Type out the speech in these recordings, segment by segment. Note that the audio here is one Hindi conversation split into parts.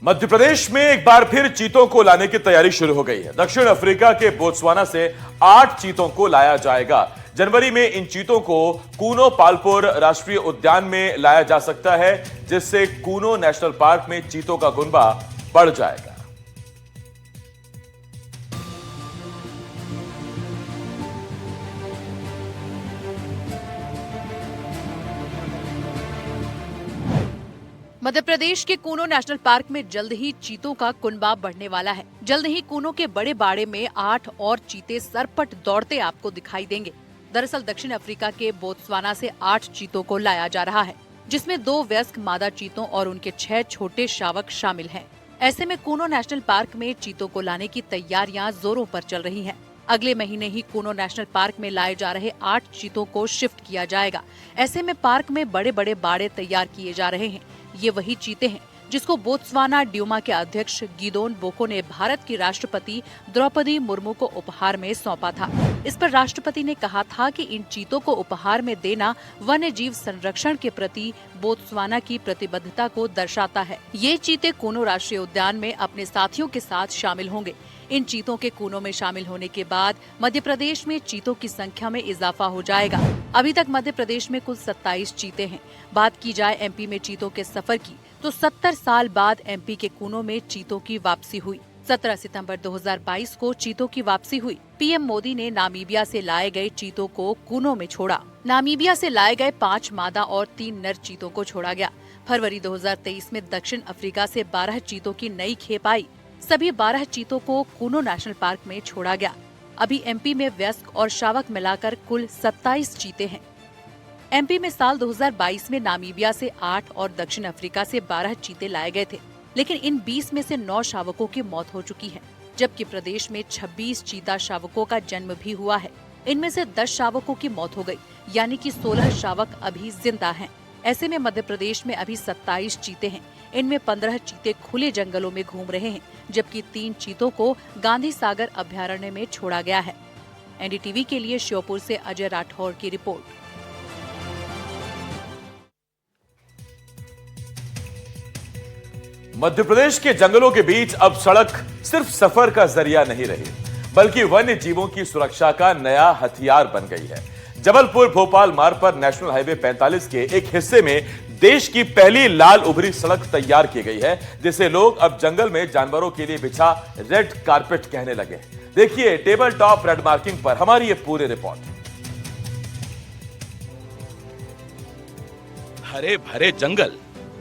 मध्य प्रदेश में एक बार फिर चीतों को लाने की तैयारी शुरू हो गई है। दक्षिण अफ्रीका के बोत्सवाना से 8 चीतों को लाया जाएगा। जनवरी में इन चीतों को कूनो पालपुर राष्ट्रीय उद्यान में लाया जा सकता है, जिससे कूनो नेशनल पार्क में चीतों का कुनबा बढ़ जाएगा। मध्य प्रदेश के कूनो नेशनल पार्क में जल्द ही चीतों का कुनबा बढ़ने वाला है। जल्द ही कूनो के बड़े बाड़े में 8 और चीते सरपट दौड़ते आपको दिखाई देंगे। दरअसल दक्षिण अफ्रीका के बोत्सवाना से 8 चीतों को लाया जा रहा है, जिसमें 2 वयस्क मादा चीतों और उनके 6 छोटे शावक शामिल हैं। ऐसे में कूनो नेशनल पार्क में चीतों को लाने की तैयारियां जोरों पर चल रही हैं। अगले महीने ही कूनो नेशनल पार्क में लाए जा रहे 8 चीतों को शिफ्ट किया जाएगा। ऐसे में पार्क में बड़े बड़े बाड़े तैयार किए जा रहे हैं। ये वही चीते हैं जिसको बोत्सवाना ड्यूमा के अध्यक्ष गिदोन बोको ने भारत की राष्ट्रपति द्रौपदी मुर्मू को उपहार में सौंपा था। इस पर राष्ट्रपति ने कहा था कि इन चीतों को उपहार में देना वन्य जीव संरक्षण के प्रति बोत्सवाना की प्रतिबद्धता को दर्शाता है। ये चीते कूनो राष्ट्रीय उद्यान में अपने साथियों के साथ शामिल होंगे। इन चीतों के कूनो में शामिल होने के बाद मध्य प्रदेश में चीतों की संख्या में इजाफा हो जाएगा। अभी तक मध्य प्रदेश में कुल 27 चीते हैं। बात की जाए एमपी में चीतों के सफर की, तो 70 साल बाद एमपी के कूनो में चीतों की वापसी हुई। 17 सितंबर 2022 को चीतों की वापसी हुई। पीएम मोदी ने नामीबिया से लाए गए चीतों को कूनो में छोड़ा। नामीबिया से लाए गए 5 मादा और 3 नर चीतों को छोड़ा गया। फरवरी 2023 में दक्षिण अफ्रीका से 12 चीतों की नई खेप आई। सभी 12 चीतों को कूनो नेशनल पार्क में छोड़ा गया। अभी एमपी में वयस्क और शावक मिलाकर कुल 27 चीते हैं। एमपी में साल 2022 में नामीबिया से 8 और दक्षिण अफ्रीका से 12 चीते लाए गए थे, लेकिन इन 20 में से 9 शावकों की मौत हो चुकी है, जबकि प्रदेश में 26 चीता शावकों का जन्म भी हुआ है। इनमें से 10 शावकों की मौत हो गई, यानी कि 16 शावक अभी जिंदा हैं। ऐसे में मध्य प्रदेश में अभी 27 चीते हैं। इनमें 15 चीते खुले जंगलों में घूम रहे हैं, जबकि 3 चीतों को गांधी सागर अभ्यारण्य में छोड़ा गया है। एनडीटीवी के लिए श्योपुर से अजय राठौर की रिपोर्ट। मध्य प्रदेश के जंगलों के बीच अब सड़क सिर्फ सफर का जरिया नहीं रही, बल्कि वन्य जीवों की सुरक्षा का नया हथियार बन गई है। जबलपुर भोपाल मार्ग पर नेशनल हाईवे 45 के एक हिस्से में देश की पहली लाल उभरी सड़क तैयार की गई है, जिसे लोग अब जंगल में जानवरों के लिए बिछा रेड कारपेट कहने लगे। देखिए टेबल टॉप रेड मार्किंग पर हमारी ये पूरी रिपोर्ट। हरे भरे जंगल,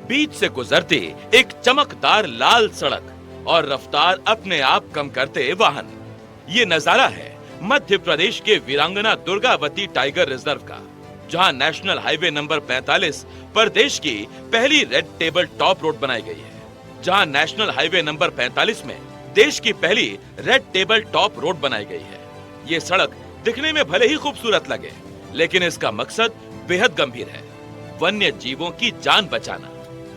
बीच से गुजरती एक चमकदार लाल सड़क और रफ्तार अपने आप कम करते वाहन। ये नजारा है मध्य प्रदेश के वीरांगना दुर्गावती टाइगर रिजर्व का, जहां नेशनल हाईवे नंबर 45 पर देश की पहली रेड टेबल टॉप रोड बनाई गई है। जहां नेशनल हाईवे नंबर 45 में देश की पहली रेड टेबल टॉप रोड बनाई गई है। ये सड़क दिखने में भले ही खूबसूरत लगे, लेकिन इसका मकसद बेहद गंभीर है, वन्य जीवों की जान बचाना।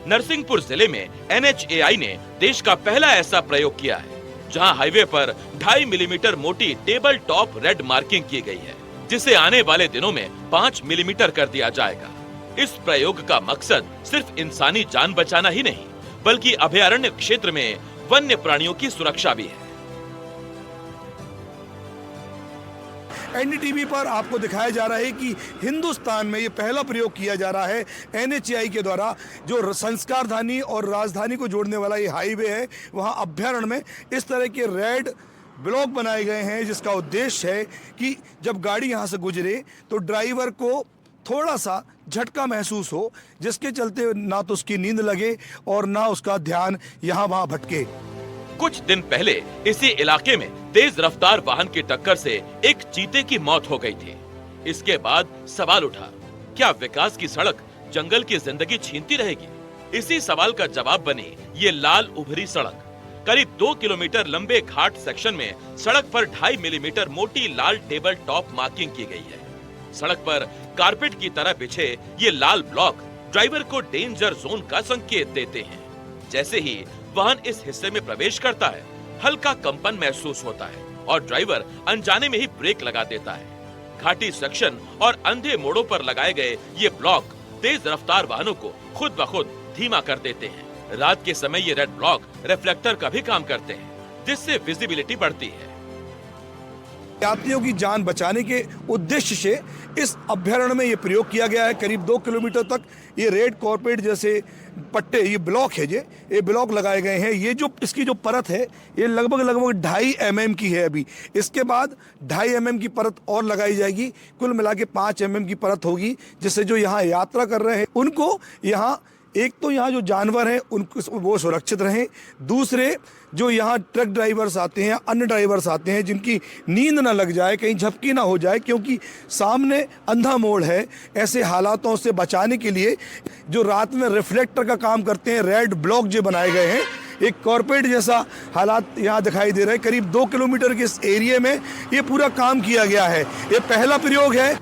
नरसिंहपुर जिले में NHAI ने देश का पहला ऐसा प्रयोग किया है, जहां हाईवे पर 2.5 मिलीमीटर मोटी टेबल टॉप रेड मार्किंग की गई है, जिसे आने वाले दिनों में 5 मिलीमीटर कर दिया जाएगा। इस प्रयोग का मकसद सिर्फ इंसानी जान बचाना ही नहीं, बल्कि अभयारण्य क्षेत्र में वन्य प्राणियों की सुरक्षा भी है। एनडीटीवी पर आपको दिखाया जा रहा है कि हिंदुस्तान में ये पहला प्रयोग किया जा रहा है NHAI के द्वारा। जो संस्कारधानी और राजधानी को जोड़ने वाला ये हाईवे है, वहाँ अभ्यारण्य में इस तरह के रेड ब्लॉक बनाए गए हैं, जिसका उद्देश्य है कि जब गाड़ी यहाँ से गुजरे तो ड्राइवर को थोड़ा सा झटका महसूस हो, जिसके चलते ना तो उसकी नींद लगे और ना उसका ध्यान यहाँ वहाँ भटके। कुछ दिन पहले इसी इलाके में तेज रफ्तार वाहन की टक्कर से एक चीते की मौत हो गई थी। इसके बाद सवाल उठा, क्या विकास की सड़क जंगल की जिंदगी छीनती रहेगी? इसी सवाल का जवाब बनी ये लाल उभरी सड़क। करीब 2 किलोमीटर लंबे घाट सेक्शन में सड़क पर 2.5 मिलीमीटर मोटी लाल टेबल टॉप मार्किंग की गई है। सड़क पर कारपेट की तरह बिछे ये लाल ब्लॉक ड्राइवर को डेंजर जोन का संकेत देते हैं। जैसे ही वाहन इस हिस्से में प्रवेश करता है, हल्का कंपन महसूस होता है और ड्राइवर अनजाने में ही ब्रेक लगा देता है। घाटी सेक्शन और अंधे मोड़ों पर लगाए गए ये ब्लॉक तेज रफ्तार वाहनों को खुद ब खुद धीमा कर देते हैं। रात के समय ये रेड ब्लॉक रिफ्लेक्टर का भी काम करते हैं, जिससे विजिबिलिटी बढ़ती है। यात्रियों की जान बचाने के उद्देश्य से इस अभ्यारण्य में ये प्रयोग किया गया है। करीब 2 किलोमीटर तक ये रेड कॉर्पेट जैसे पट्टे, ये ब्लॉक है, ये ब्लॉक लगाए गए हैं। ये जो इसकी जो परत है ये लगभग 2.5 mm की है। अभी इसके बाद 2.5 mm की परत और लगाई जाएगी। कुल मिला के 5 mm की परत होगी, जिससे जो यहाँ यात्रा कर रहे हैं उनको यहाँ, एक तो यहाँ जो जानवर हैं उनको वो सुरक्षित रहें, दूसरे जो यहाँ ट्रक ड्राइवर्स आते हैं, अन्य ड्राइवर्स आते हैं, जिनकी नींद ना लग जाए, कहीं झपकी ना हो जाए, क्योंकि सामने अंधा मोड़ है। ऐसे हालातों से बचाने के लिए जो रात में रिफ्लेक्टर का काम करते हैं, रेड ब्लॉक जो बनाए गए हैं, एक कॉर्पोरेट जैसा हालात यहाँ दिखाई दे रहे हैं। करीब 2 किलोमीटर के इस एरिया में ये पूरा काम किया गया है। ये पहला प्रयोग है।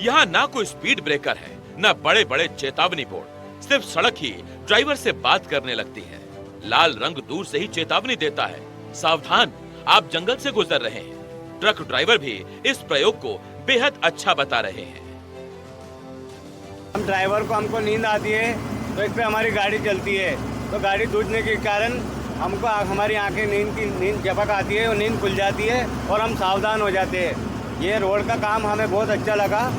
यहाँ ना कोई स्पीड ब्रेकर है, न बड़े बड़े चेतावनी बोर्ड, सिर्फ सड़क ही ड्राइवर से बात करने लगती है। लाल रंग दूर से ही चेतावनी देता है, सावधान, आप जंगल से गुजर रहे हैं। ट्रक ड्राइवर भी इस प्रयोग को बेहद अच्छा बता रहे हैं। हम ड्राइवर को, हमको नींद आती है तो इस पे हमारी गाड़ी चलती है, तो गाड़ी दूजने के कारण हमको हमारी आंखें नींद झपक आती है और नींद खुल जाती है और हम सावधान हो जाते हैं। ये रोड का काम हमें बहुत अच्छा लगा।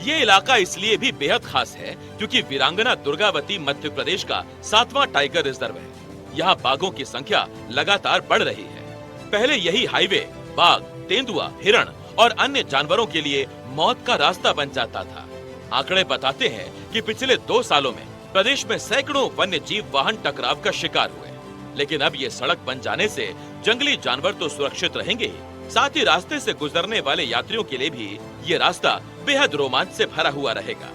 ये इलाका इसलिए भी बेहद खास है क्योंकि वीरांगना दुर्गावती मध्य प्रदेश का 7वां टाइगर रिजर्व है। यहाँ बाघों की संख्या लगातार बढ़ रही है। पहले यही हाईवे बाघ, तेंदुआ, हिरण और अन्य जानवरों के लिए मौत का रास्ता बन जाता था। आंकड़े बताते हैं कि पिछले 2 सालों में प्रदेश में सैकड़ों वन्य जीव वाहन टकराव का शिकार हुए। लेकिन अब ये सड़क बन जाने से जंगली जानवर तो सुरक्षित रहेंगे ही, साथ ही रास्ते से गुजरने वाले यात्रियों के लिए भी ये रास्ता बेहद रोमांच से भरा हुआ रहेगा।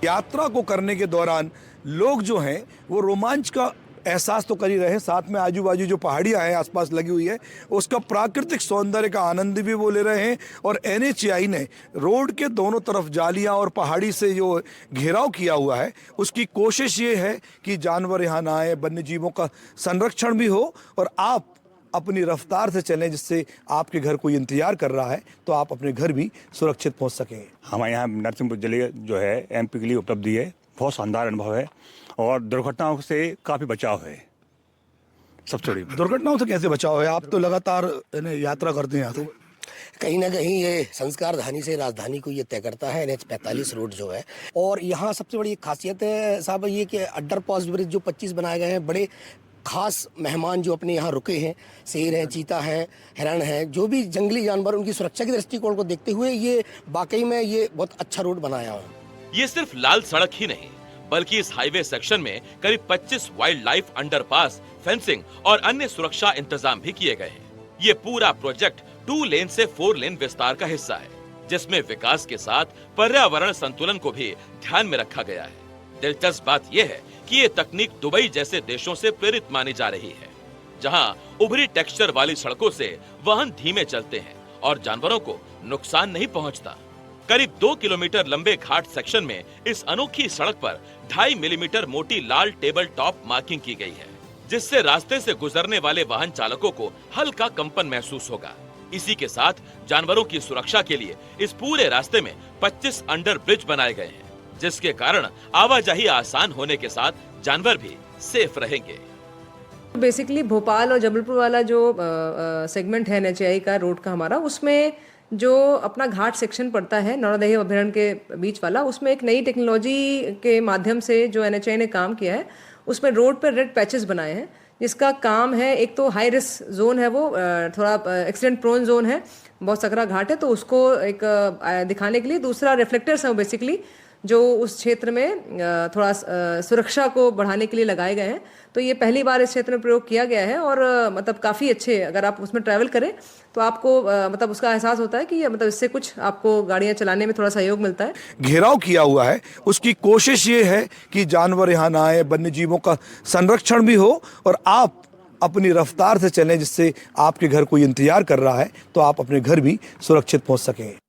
यात्रा को करने के दौरान लोग जो हैं वो रोमांच का एहसास तो कर ही रहे हैं, साथ में आजू बाजू जो पहाड़ियां हैं आसपास लगी हुई है उसका प्राकृतिक सौंदर्य का आनंद भी वो ले रहे हैं। और NHAI ने रोड के दोनों तरफ जालियां और पहाड़ी से जो घेराव किया हुआ है उसकी कोशिश ये है कि जानवर यहाँ ना आए, वन्य जीवों का संरक्षण भी हो और आप अपनी रफ्तार से चलें, जिससे आपके घर कोई इंतजार कर रहा है तो आप अपने घर भी सुरक्षित पहुंच सकें। हमारे यहाँ नरसिंहपुर जिले जो है MP के लिए उपलब्धि है, बहुत शानदार अनुभव है और दुर्घटनाओं से काफ़ी बचाव है। सबसे बड़ी दुर्घटनाओं से कैसे बचाव है? आप तो लगातार यात्रा करते हैं यहाँ से। कहीं ना कहीं ये संस्कार धानी से राजधानी को ये तय करता है NH 45 रोड जो है। और यहाँ सबसे बड़ी खासियत है साहब ये कि अंडर पास ब्रिज जो 25 बनाए गए हैं, बड़े खास मेहमान जो अपने यहाँ रुके हैं, शेर हैं, चीता हैं, हिरण हैं, जो भी जंगली जानवर, उनकी सुरक्षा के दृष्टिकोण को देखते हुए ये वाकई में ये बहुत अच्छा रोड बनाया है। ये सिर्फ लाल सड़क ही नहीं बल्कि इस हाईवे सेक्शन में करीब 25 वाइल्ड लाइफ अंडरपास, फेंसिंग और अन्य सुरक्षा इंतजाम भी किए गए हैं। ये पूरा प्रोजेक्ट 2 लेन से 4 लेन विस्तार का हिस्सा है, जिसमें विकास के साथ पर्यावरण संतुलन को भी ध्यान में रखा गया है। दिलचस्प बात यह है कि ये तकनीक दुबई जैसे देशों से प्रेरित मानी जा रही है, जहां उभरी टेक्सचर वाली सड़कों से वाहन धीमे चलते हैं और जानवरों को नुकसान नहीं पहुंचता। करीब 2 किलोमीटर लंबे घाट सेक्शन में इस अनोखी सड़क पर 2.5 मिलीमीटर मोटी लाल टेबल टॉप मार्किंग की गई है, जिससे रास्ते से गुजरने वाले वाहन चालकों को हल्का कंपन महसूस होगा। इसी के साथ जानवरों की सुरक्षा के लिए इस पूरे रास्ते में 25 अंडर ब्रिज बनाए गए हैं, जिसके कारण आवाजाही आसान होने के साथ जानवर भी सेफ रहेंगे। बेसिकली भोपाल और जबलपुर वाला जो सेगमेंट है NHAI का रोड का हमारा, उसमें जो अपना घाट सेक्शन पड़ता है नौरादही अभ्यारण्य के बीच वाला, उसमें एक नई टेक्नोलॉजी के माध्यम से जो NHAI ने काम किया है, उसमें रोड पर रेड पैचेस बनाए हैं, जिसका काम है, एक तो हाई रिस्क जोन है, वो थोड़ा एक्सीडेंट प्रोन जोन है, बहुत सकरा घाट है, तो उसको एक दिखाने के लिए। दूसरा रिफ्लेक्टर्स हैं बेसिकली जो उस क्षेत्र में थोड़ा सुरक्षा को बढ़ाने के लिए लगाए गए हैं। तो ये पहली बार इस क्षेत्र में प्रयोग किया गया है और मतलब काफ़ी अच्छे, अगर आप उसमें ट्रैवल करें तो आपको मतलब उसका एहसास होता है कि मतलब इससे कुछ आपको गाड़ियाँ चलाने में थोड़ा सहयोग मिलता है। घेराव किया हुआ है, उसकी कोशिश ये है कि जानवर यहाँ ना आए, वन्य जीवों का संरक्षण भी हो और आप अपनी रफ्तार से चलें, जिससे आपके घर कोई इंतजार कर रहा है तो आप अपने घर भी सुरक्षित पहुँच सकें।